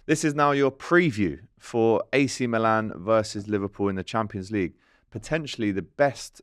This is now your preview for AC Milan versus Liverpool in the Champions League. Potentially the best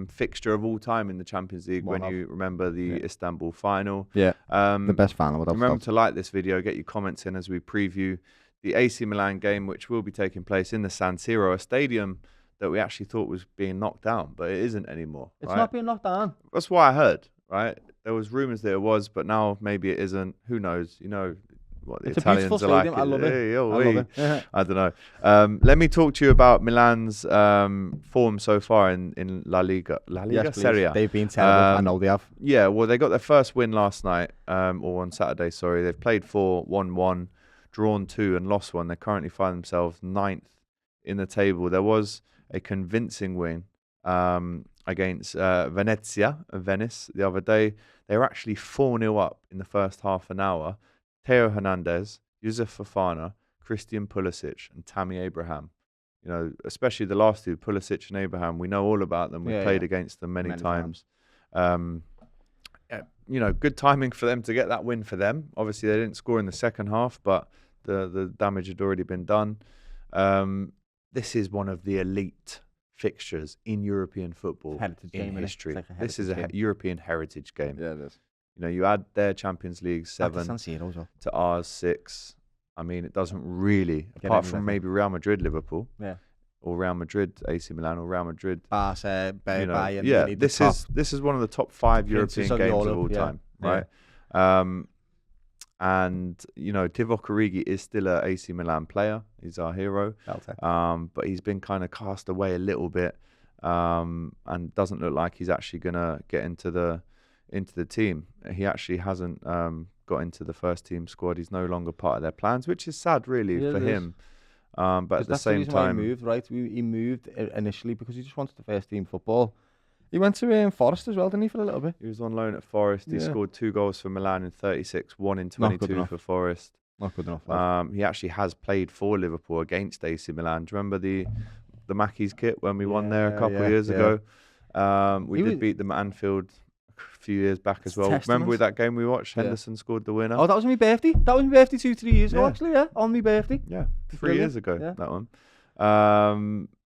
fixture of all time in the Champions League when you remember the Istanbul final. Yeah, the best final. Remember to like this video, get your comments in as we preview the AC Milan game, which will be taking place in the San Siro, a stadium that we actually thought was being knocked down, but it isn't anymore. It's not being knocked down. That's what I heard, right? There was rumours that it was, but now maybe it isn't. Who knows? You know what the Italians are like. I love it. Hey, I love it. I don't know. Let me talk to you about Milan's form so far in La Liga. Yes, Serie A. They've been terrible. I know they have. Yeah, well, they got their first win last night, or on Saturday, sorry. They've played 4, won 1, drawn 2, and lost 1. They currently find themselves 9th in the table. There was a convincing win against Venice the other day. They were actually 4-0 up in the first half an hour. Theo Hernandez, Yusuf Fofana, Christian Pulisic, and Tammy Abraham. You know, especially the last two, Pulisic and Abraham. We know all about them. We've played against them many times. You know, good timing for them to get that win for them. Obviously, they didn't score in the second half, but the damage had already been done. This is one of the elite fixtures in European football in history. This is a European heritage game. Yeah, it is. You know, you add their Champions League 7 to ours 6. I mean, it doesn't really, apart from maybe Real Madrid, Liverpool, or Real Madrid, AC Milan, or Real Madrid. Bayern. This is one of the top 5 European games of all time, right? And you know, Divock Origi is still an AC Milan player. He's our hero, but he's been kind of cast away a little bit, and doesn't look like he's actually gonna get into the team. He actually hasn't got into the first team squad. He's no longer part of their plans, which is sad, really, for him. But at the same time, he moved, right? He moved initially because he just wanted the first team football. He went to Forest as well, didn't he, for a little bit? He was on loan at Forest. He scored 2 goals for Milan in 36, 1 in 22 for Forest. Not good enough. He actually has played for Liverpool against AC Milan. Do you remember the Mackey's kit when we won there a couple of years ago? We did beat them at Anfield a few years back as well. Remember with that game we watched? Henderson scored the winner. Oh, that was my birthday. That was my birthday 2-3 years ago, actually, on my birthday. Yeah, 3 years ago, that one.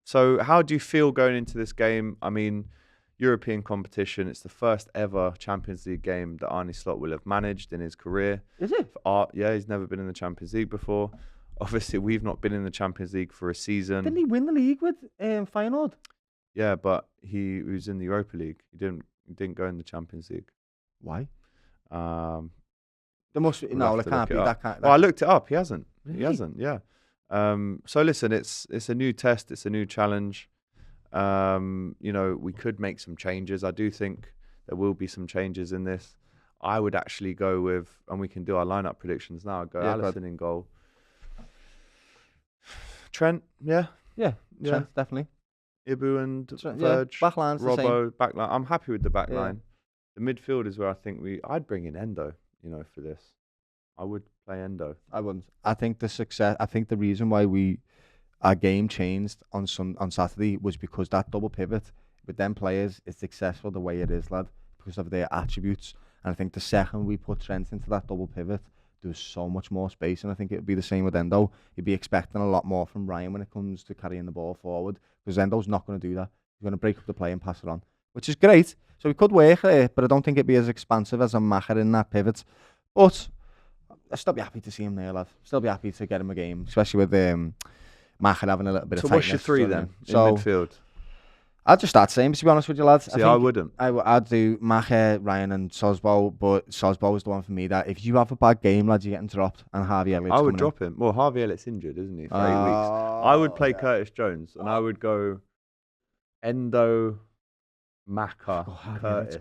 So how do you feel going into this game? I mean, European competition, it's the first ever Champions League game that Arne Slot will have managed in his career. Is it? Yeah, he's never been in the Champions League before. Obviously, we've not been in the Champions League for a season. Didn't he win the league with Feyenoord? Yeah, but he was in the Europa League. He didn't go in the Champions League. Why? There must be, no, it can't be. Well, I looked it up. He hasn't. Really? He hasn't. Yeah. So listen, it's a new test. It's a new challenge. You know, we could make some changes. I do think there will be some changes in this. I would actually go with, and we can do our lineup predictions now. Go Alisson in goal. Trent, Trent, definitely. Ibu and Verge, backline's Robbo, backline. I'm happy with the backline. The midfield is where I think I'd bring in Endo, you know, for this. I would play Endo. I wouldn't. I think the reason why our game changed on Saturday was because that double pivot with them players is successful the way it is, lad, because of their attributes. And I think the second we put Trent into that double pivot, there was so much more space, and I think it would be the same with Endo. You'd be expecting a lot more from Ryan when it comes to carrying the ball forward, because Endo's not going to do that. He's going to break up the play and pass it on, which is great. So we could work it, but I don't think it'd be as expansive as a Macher in that pivot. But I'd still be happy to see him there, lad. Still be happy to get him a game, especially with Macher having a little bit of tightness. So what's your 3 then in midfield? I'd just start same, to be honest with you, lads. See, I wouldn't. I'd do Macher, Ryan and Sosbo, but Sosbo is the one for me that if you have a bad game, lads, you're getting dropped, and Harvey Elliott's I would drop him. Well, Harvey Elliott's injured, isn't he, for 8 weeks? I would play Curtis Jones, and I would go Endo, Macher, Curtis,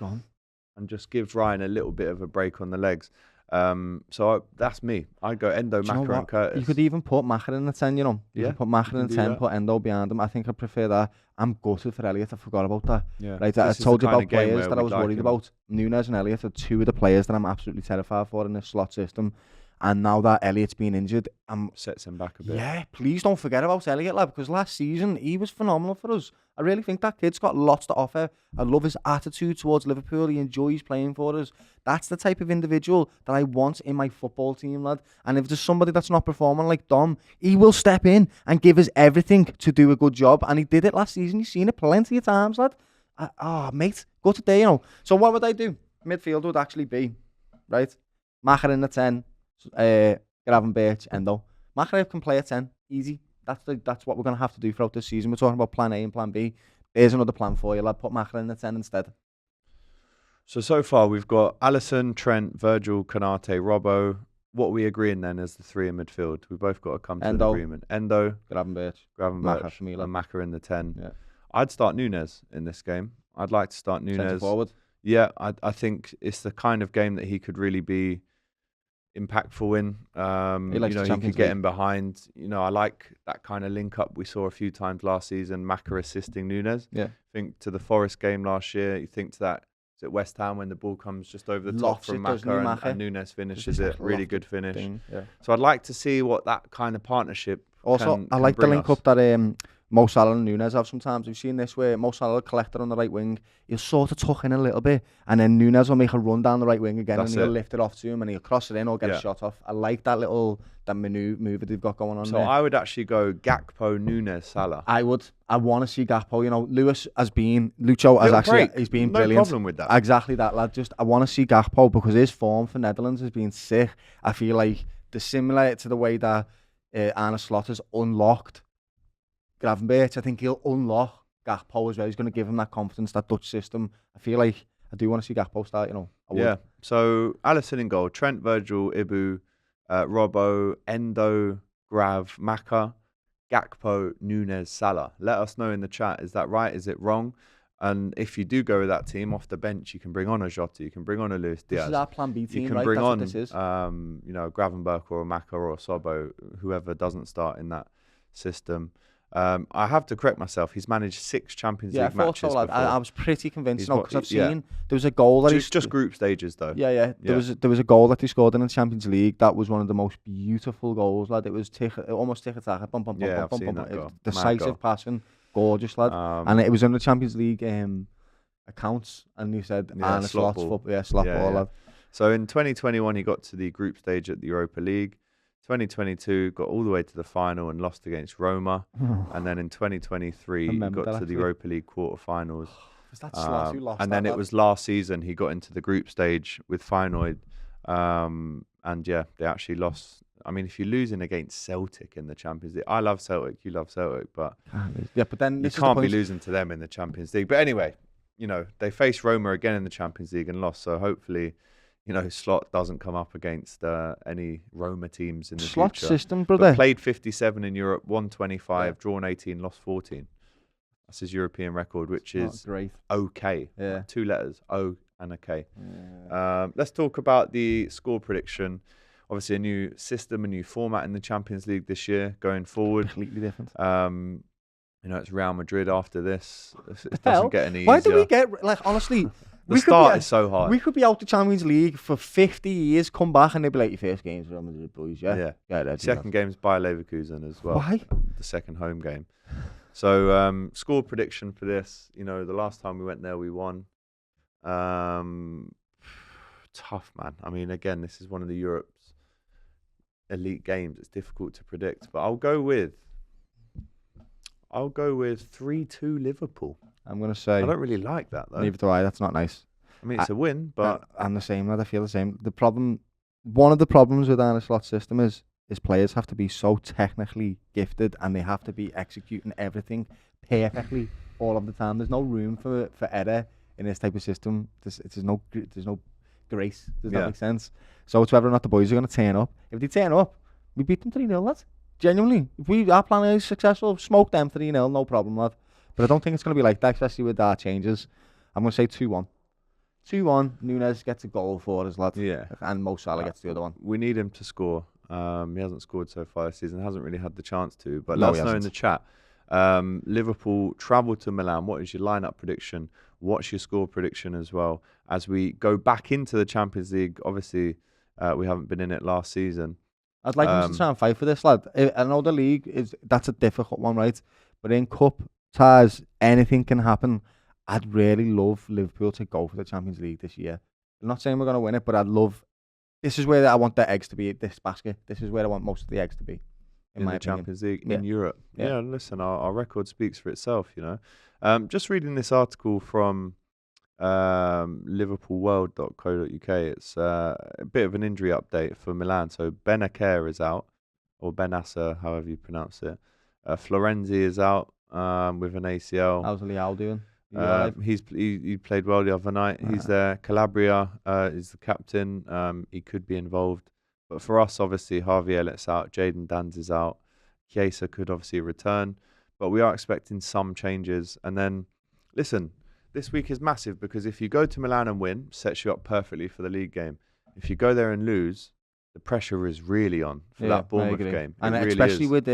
and just give Ryan a little bit of a break on the legs. That's me. I'd go Endo, Macher and Curtis. You could even put Macher in the 10, you know. You could put Macher in the 10, put Endo behind him. I think I prefer that. I'm gutted for Elliott. I forgot about that. Yeah. Right, I told you about players that I was worried about. Nunes and Elliott are 2 of the players that I'm absolutely terrified for in this slot system. And now that Elliott's been injured, Sets him back a bit. yeah, please don't forget about Elliott, lad, because last season he was phenomenal for us. I really think that kid's got lots to offer. I love his attitude towards Liverpool. He enjoys playing for us. That's the type of individual that I want in my football team, lad. And if there's somebody that's not performing like Dom, he will step in and give us everything to do a good job. And he did it last season. You've seen it plenty of times, lad. Mate, go today, you know. So what would I do? Midfield would actually be, right? Macher in the 10, Gravenberch, Endo. Macher can play at 10, easy. That's what we're going to have to do throughout this season. We're talking about plan A and plan B. There's another plan for you, lad. Put Macher in the 10 instead. So far we've got Alisson, Trent, Virgil, Konate, Robbo. What are we agreeing then as the three in midfield? We both got to come to an agreement. Endo, Gravenberch, Macher for me, and Macher in the 10. Yeah. I'd start Nunes in this game. I'd like to start Nunes. Centre forward. Yeah, I think it's the kind of game that he could really be impactful in. He could get him behind. I like that kind of link up we saw a few times last season. Macher assisting Nunes. Yeah. Think to the Forest game last year. You think to that. Is it West Ham when the ball comes just over the top from Macher and Nunes finishes it? Really good finish. Yeah. So I'd like to see what that kind of partnership. Also, I like the link up that Mo Salah and Nunes have sometimes. We've seen this where Mo Salah will collect it on the right wing. He'll sort of tuck in a little bit, and then Nunes will make a run down the right wing again, and he'll lift it off to him, and he'll cross it in or get a shot off. I like that little move that they've got going on. So there. I would actually go Gakpo, Nunes, Salah. I would. I want to see Gakpo. Lucho has actually he's been brilliant. No problem with that. Exactly that, lad. I want to see Gakpo because his form for Netherlands has been sick. I feel like they're similar to the way that Arne Slot has unlocked Gravenberch. I think he'll unlock Gakpo as well. He's going to give him that confidence, that Dutch system. I feel like I do want to see Gakpo start, I would. Yeah. So Alisson in goal, Trent, Virgil, Ibu, Robbo, Endo, Grav, Macher, Gakpo, Nunes, Salah. Let us know in the chat. Is that right? Is it wrong? And if you do go with that team off the bench, you can bring on a Jota, you can bring on a Luis Diaz. This is our plan B team, you can right? bring That's on, what this is. Gravenberch or a Macher or a Sobo, whoever doesn't start in that system. I have to correct myself. He's managed 6 Champions League matches. So, I was pretty convinced because I've seen there was a goal that just group stages though. Yeah. There was a goal that he scored in the Champions League. That was one of the most beautiful goals, lad. It was almost tiki-taka, decisive passing, gorgeous, lad. And it was in the Champions League accounts, and he said, slot ball, lad. So in 2021, he got to the group stage at the Europa League. 2022 got all the way to the final and lost against Roma, and then in 2023 he got to the Europa League quarterfinals. Was that Slot who lost? And then it was last season he got into the group stage with Feyenoord, and they actually lost. I mean, if you're losing against Celtic in the Champions League, I love Celtic, you love Celtic, but but then you can't be losing to them in the Champions League. But anyway, they faced Roma again in the Champions League and lost. So hopefully, Slot doesn't come up against any Roma teams in the Slot future. System, brother. But played 57 in Europe, won 25, drawn 18, lost 14. That's his European record, which is great. OK. Yeah. 2 letters, O and a K. Yeah. Let's talk about the score prediction. Obviously, a new system, a new format in the Champions League this year going forward. Completely different. It's Real Madrid after this. It doesn't get any easier. Why do we get, honestly... The start is so hard. We could be out the Champions League for 50 years, come back, and they'd be like, your first game's Real Madrid, boys, yeah? Yeah. Second game's Bayer Leverkusen as well. Why? The second home game. So, score prediction for this. The last time we went there, we won. Tough, man. I mean, again, this is one of the Europe's elite games. It's difficult to predict, but I'll go with 3-2 Liverpool. I'm going to say... I don't really like that, though. Neither do I. That's not nice. I mean, it's a win, but... I'm the same, lad. I feel the same. One of the problems with Arne Slot's system is players have to be so technically gifted, and they have to be executing everything perfectly all of the time. There's no room for error in this type of system. There's no grace. Does that make sense? So it's whether or not the boys are going to turn up. If they turn up, we beat them 3-0, lad. Genuinely. If our plan is successful, smoke them 3-0, no problem, lad. But I don't think it's going to be like that, especially with our changes. I'm going to say 2-1. 2-1, Nunes gets a goal for us, lad. Yeah. And Mo Salah gets the other one. We need him to score. He hasn't scored so far this season. Hasn't really had the chance to. But let us know in the chat. Liverpool travel to Milan. What is your lineup prediction? What's your score prediction as well? As we go back into the Champions League, obviously We haven't been in it last season. I'd like him to try and fight for this, lad. I know the league that's a difficult one, right? But in cup ties, anything can happen. I'd really love Liverpool to go for the Champions League this year. I'm not saying we're going to win it, but I'd love. This is where I want the eggs to be. This basket. This is where I want most of the eggs to be. In my the opinion. Champions League Yeah. in Europe. Yeah. Yeah, listen, our record speaks for itself, you know. Just reading this article from liverpoolworld.co.uk. It's a bit of an injury update for Milan. So Benacer is out, or Benasser, however you pronounce it. Florenzi is out with an ACL. How's Leal doing? He played well the other night. He's there. Calabria is the captain. He could be involved. But for us, obviously, Harvey Elliott's out. Jadon Danz is out. Chiesa could obviously return. But we are expecting some changes. And then, listen, this week is massive because if you go to Milan and win, sets you up perfectly for the league game. If you go there and lose, the pressure is really on for that Bournemouth game. And really especially is. with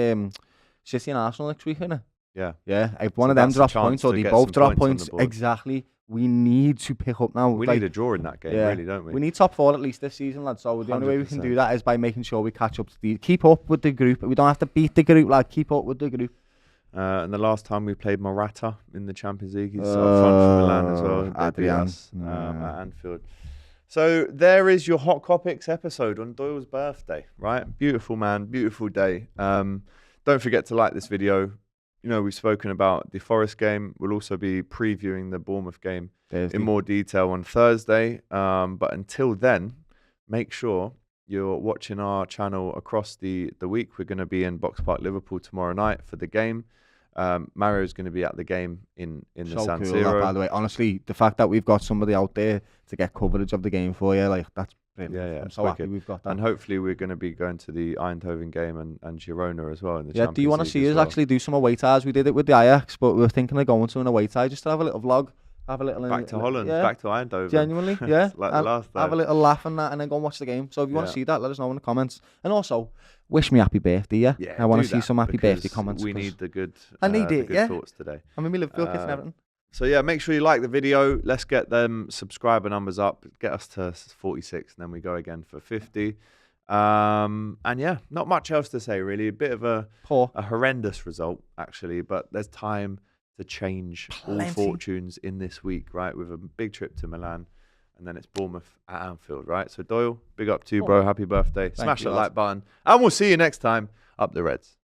City and Arsenal next week, isn't it? Yeah. Yeah. If one of them drops points or they both drop points, exactly. We need to pick up now. We need a draw in that game, really, don't we? We need top 4 at least this season, lads. So the only way we can do that is by making sure we catch up to keep up with the group. We don't have to beat the group, lad. Keep up with the group. And the last time we played Morata in the Champions League, he's up front for Milan as well. Adrian. At Anfield. So there is your Hot Topics episode on Doyle's birthday, right? Beautiful man, beautiful day. Don't forget to like this video. You know, we've spoken about the Forest game. We'll also be previewing the Bournemouth game in more detail on Thursday. But until then, make sure you're watching our channel across the week. We're going to be in Box Park, Liverpool tomorrow night for the game. Mario's going to be at the game in the San Siro. That, by the way, honestly, the fact that we've got somebody out there to get coverage of the game for you, like that's brilliant. Yeah, I'm so happy we've got that. And hopefully we're going to be going to the Eindhoven game and Girona as well in the Champions League. Do you want to see us actually do some away ties? We did it with the Ajax, but we were thinking of going to an away tie just to have a little vlog. Have a little back to Holland, back to Eindhoven. Genuinely, yeah. Like the last time. Have a little laugh and that, and then go and watch the game. So if you want to see that, let us know in the comments. And also, wish me happy birthday, yeah. I want to see some happy birthday comments. We need the good. I need it, good thoughts today. I'm in my Liverpool kits and everything. So yeah, make sure you like the video. Let's get them subscriber numbers up. Get us to 46, and then we go again for 50. And yeah, not much else to say really. A bit of a horrendous result actually, but there's time to change all fortunes in this week, right? With a big trip to Milan, and then it's Bournemouth at Anfield, right? So Doyle, big up to you, bro. Happy birthday. Smash that like button, and we'll see you next time. Up the Reds.